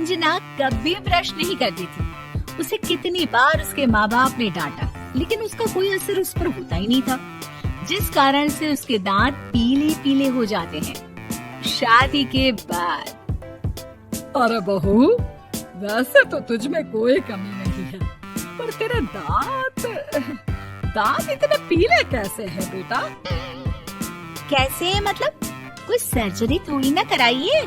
रंजना कभी ब्रश नहीं करती थी। उसे कितनी बार उसके माँ बाप ने डांटा, लेकिन उसका कोई असर उस पर होता ही नहीं था, जिस कारण से उसके दांत पीले पीले हो जाते हैं। शादी के बाद अरे बहू, वैसे तो तुझ में कोई कमी नहीं है, पर तेरे दांत इतने पीले कैसे हैं बेटा? कैसे मतलब? कोई सर्जरी थोड़ी ना कराइए।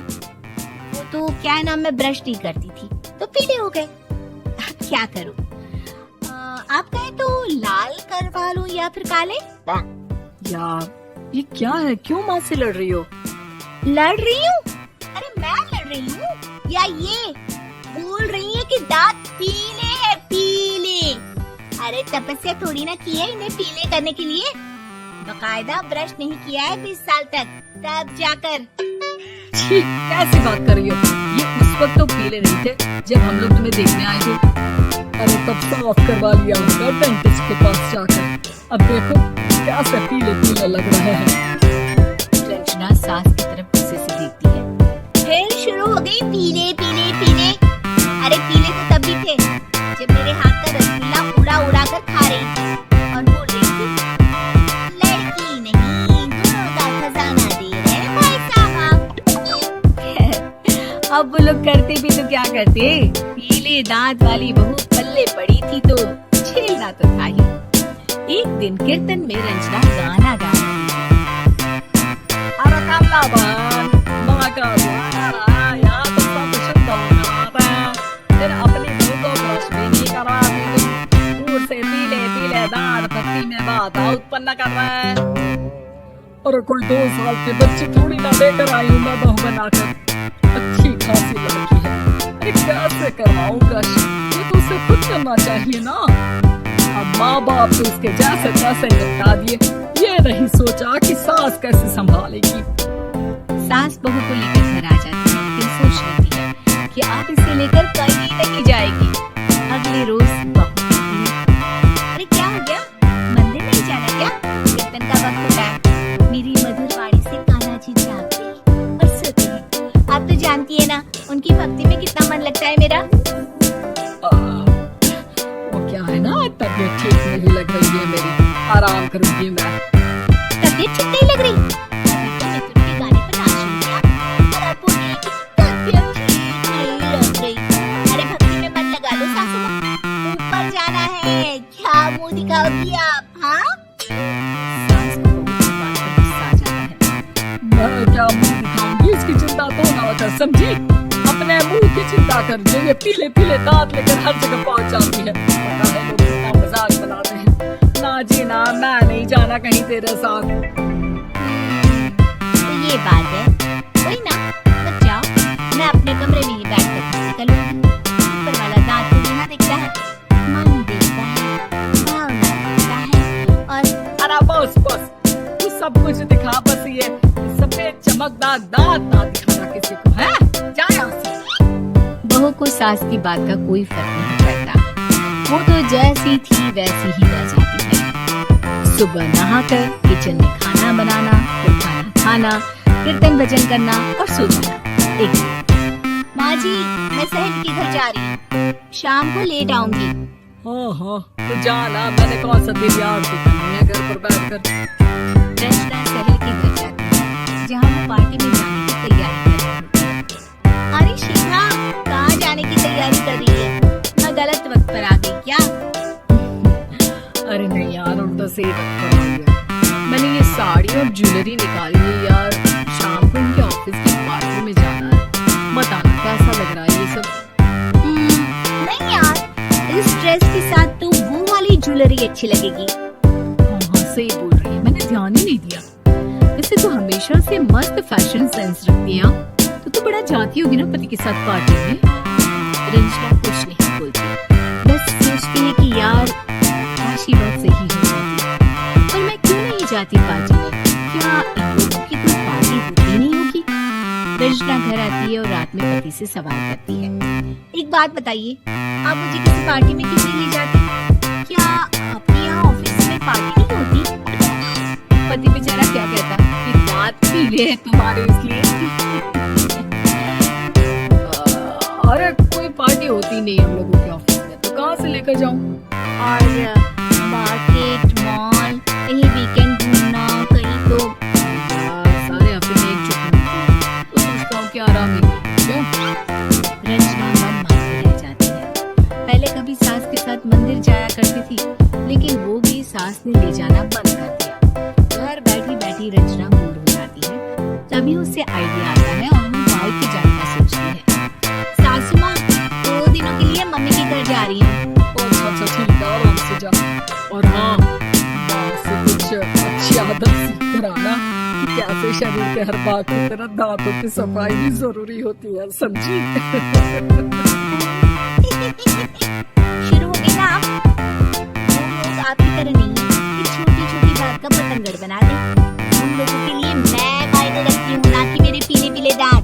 वो तो क्या नाम, मैं ब्रश नहीं करती थी तो पीले हो गए। क्या करूं? आप कहें तो लाल करवा लूं या फिर काले? यार ये क्या है, क्यों माँ से लड़ रही हो? लड़ रही हूँ? अरे मैं लड़ रही हूँ या ये बोल रही है कि दांत पीले हैं, पीले? अरे तपस्या थोड़ी ना की है इन्हें पीले करने के लिए, बकायदा ब्रश नहीं किया है 20 साल तक, तब जाकर। छी, कैसी बात कर रही हो? ये उस वक्त तो पीले नहीं थे जब हम लोग तुम्हें देखने आए थे। अरे तब साफ करवा लिया होगा डेंटिस्ट के पास जाकर। अब देखो कैसे पीले पीले लग रहे हैं। रंजना सास की तरफ गुस्से से देखती है। फिर शुरू हो गई पीले पीले पीले। अरे पीले तो तब भी थे जब मेरे हाथ का रसगुल्ला उड़ा उड़ा कर खा रही थी और बोल रही थी, लड़की नहीं गुणों का खजाना दे रहे भाई साहब। अब वो लोग करते भी तो क्या करते, पीले दांत वाली बहू पल्ले पड़ी थी तो झेलना तो था ही। एक दिन कीर्तन में रंजना गाना गा रही थी। अरे कमला बहन, माँ का द्वारा या तो सब शुद्ध होना है, फिर अपनी मुँह को ब्रश भी नहीं करवाती, दूर से पीले पीले दांत भक्ति में बाधा उत्पन्न कर रहा है। अरे कोई 2 साल के बच्चे थोड़ी ना लेकर आई हूँ मैं बहू बनाकर, अच्छी खासी लड़की है। अरे कैसे करवाऊंगा? ये तो उसे खुद करना चाहिए ना। अब माँ बाप तो उसके जैसे तैसे निपटा दिए, ये नहीं सोचा कि सास कैसे संभालेगी। सास बहू को लेकर घर आ जाती है, लेकिन सोच लेती है कि आप इसे लेकर कहीं नहीं जाएगी। अगले रोज बहू कहती है, अरे क्या हो गया, मंदिर नहीं जाना क्या? कीर्तन का वक्त होता है। मेरी मधुर वाणी से कान्हा जी जाग गई और सोती है। आप तो जानती है ना उनकी भक्ति में कितना मन लगता है मेरा। वो क्या है ना, तबीयत ठीक नहीं लग रही है मेरी, आराम करूंगी मैं। तबीयत ठीक नहीं लग रही? मिथुन के गाने पर नाच रही थी आप और आप बोली कि तबीयत ठीक नहीं लग रही। अरे भक्ति में मन लगा लो सासू माँ, ऊपर जाना है, क्या मुंह दिखाओगी आप? हाँ, सास को बहुत बात पर गुस्सा आ जाता है। मैं क्या मुंह दिखाऊंगी, इसकी चिंता तो ना कर, समझी? अपने मुंह की चिंता कर, जो ये पीले पीले दांत लेकर हर जगह पहुंच जाती है। पता है लोग कितना मजाक बनाते हैं। ना जी ना, मैं नहीं जाना कहीं तेरे साथ। तो ये बात है, कोई ना, मत जाओ, मैं अपने कमरे में ही बैठ कर बातें करूंगी। ऊपर वाला दांत को ना देखता है, मन देखता है, भावना देखता है। और अरे बस बस, तू सब कुछ दिखा, बस ये सफेद चमकदार दांत ना दिखाना किसी को, है? जा यहाँ से। बहू को सास की बात का कोई फर्क नहीं पड़ता, वो तो जैसी थी वैसी ही रह जाती है। सुबह नहाकर किचन में खाना बनाना, फिर खाना खाना, कीर्तन भजन करना और सो जाना। एक माँ जी, मैं सहेली के घर जा रही हूँ, शाम को लेट आऊंगी। हाँ, तो जाना, मैंने कौन सा तेरी आरती करनी है घर पर बैठकर। रंजना सहेली के घर जाती है, जहाँ वो पार्टी में जाने की तैयारी कर रही होती है। अरे शिखा, कहाँ जाने की तैयारी कर रही है? मैं गलत वक्त पर आ गई क्या? अरे नहीं यार, उल्टा सही वक्त पर आ गया। मैंने ये साड़ी और ज्वेलरी निकाली है यार, शाम को इनके ऑफिस की पार्टी में जाना है। बताना कैसा लग रहा है ये सब? नहीं यार, इस ड्रेस के साथ तो वो वाली ज्वेलरी अच्छी लगेगी। हाँ, सही बोल रही है, मैंने ध्यान ही नहीं दिया। वैसे तो हमेशा से मस्त फैशन सेंस रखती है। तो बड़ा जाती होगी ना पति के साथ पार्टी में। रंजना कुछ नहीं बोलती, बस सोचती है कि यार काशी बात सही हो जाती, पर मैं क्यों नहीं जाती पार्टी में? क्या इन लोगों की कोई पार्टी होती नहीं होगी? रंजना घर आती है और रात में पति से सवाल करती है, एक बात बताइए, आप मुझे किसी पार्टी में क्यों नहीं ले जाते? क्या आपके यहाँ ऑफिस में पार्टी नहीं होती? पति बेचारा क्या कहता कि दांत पीले हैं तुम्हारे इसलिए। अरे कोई पार्टी होती नहीं हम लोगों के ऑफिस में, तो कहाँ से लेकर जाऊँ? और मार्केट, मॉल, कहीं वीकेंड घूमना, कहीं तो सारे हफ्ते में एक छुट्टी मिलती है, तो सोचता हूँ कि आराम ही करूँ। क्यों? रंजना मन मारती रह जाती है। पहले कभी सास के साथ मंदिर जाया करती थी, लेकिन वो भी सास ने ले जाना बंद कर दिया। घर बैठी बैठी रंजना बोर हो जाती है। तभी उसे आइडिया आता है और वो बाइक के जाने का सोचती है। सासू माँ, 2 दिनों के लिए मम्मी के घर जा रही हूँ। अच्छा ठीक है, आराम से जा। और हाँ, माँ से कुछ अच्छी आदत सीख कर आना कि कैसे शरीर के हर भाग की तरह दांतों की सफाई भी जरूरी होती है, समझी? शुरू हो गई ना आप? हम लोग आपकी तरह नहीं है कि छोटी छोटी बात का बतंगड़ बना दे। उन लोगों के लिए मैं मायने रखती हूँ, ना कि मेरे पीले पीले दांत।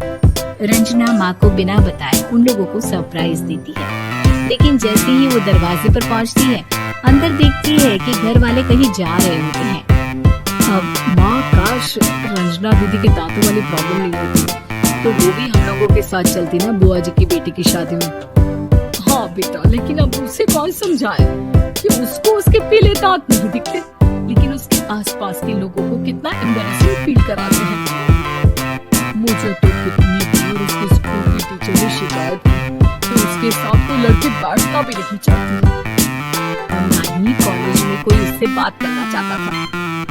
रंजना माँ को बिना बताए उन लोगों को सरप्राइज देती है, लेकिन जैसे ही वो दरवाजे पर पहुँचती है, अंदर देखती है कि घर वाले कहीं जा रहे होते हैं। अब माँ, काश रंजना दीदी के दांतों वाली प्रॉब्लम नहीं होती, तो वो भी हम लोगों के साथ चलती ना बुआ जी की बेटी की शादी में। हाँ बेटा, लेकिन अब उसे कौन समझाए कि उसको उसके पीले दांत नहीं दिखते, लेकिन उसके आसपास के लोगों को कितना एम्बैरेसिंग फील कराते हैं। मुझे तो कितनी बार उसके स्कूल की टीचर ने शिकायत की कि उसके साथ कोई लड़की बैठना भी नहीं चाहती, और ना ही कॉलेज में कोई उससे बात करना चाहता था।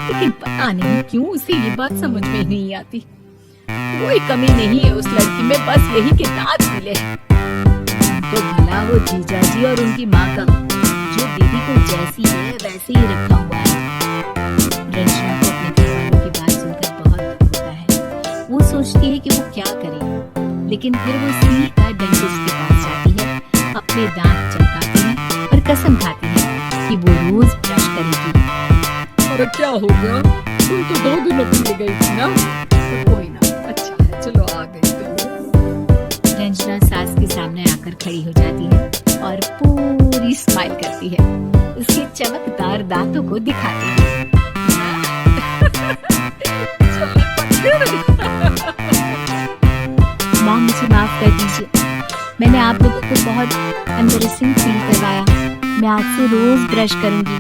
लेकिन पता नहीं क्यों उसे ये बात समझ में ही नहीं आती। कोई कमी नहीं है उस लड़की में, बस यही के दांत पीले हैं। तो भला वो जीजा जी और उनकी माँ का, जो दीदी को जैसी है वैसे ही रखा हुआ है। रंजना को अपने घर वालों की बात सुनकर बहुत दुख होता है। वो सोचती है कि वो क्या करे, लेकिन फिर वो सीधा डेंटिस्ट के पास जाती है, अपने दांत चमकाती है और कसम खाती है कि वो रोज ब्रश करेगी। अरे क्या हो गया? तुम तो 2 दिनों के लिए गई थी ना, तो कोई ना, अच्छा है, चलो आ गई तुम। रंजना सास के सामने आकर खड़ी हो जाती है और पूरी स्माइल करती है, उसके चमकदार दांतों को दिखाती है। माँ, मुझे माफ कर दीजिए, मैंने आप लोगों को बहुत एम्बैरेसिंग फील करवाया। मैं आज से रोज ब्रश करूंगी।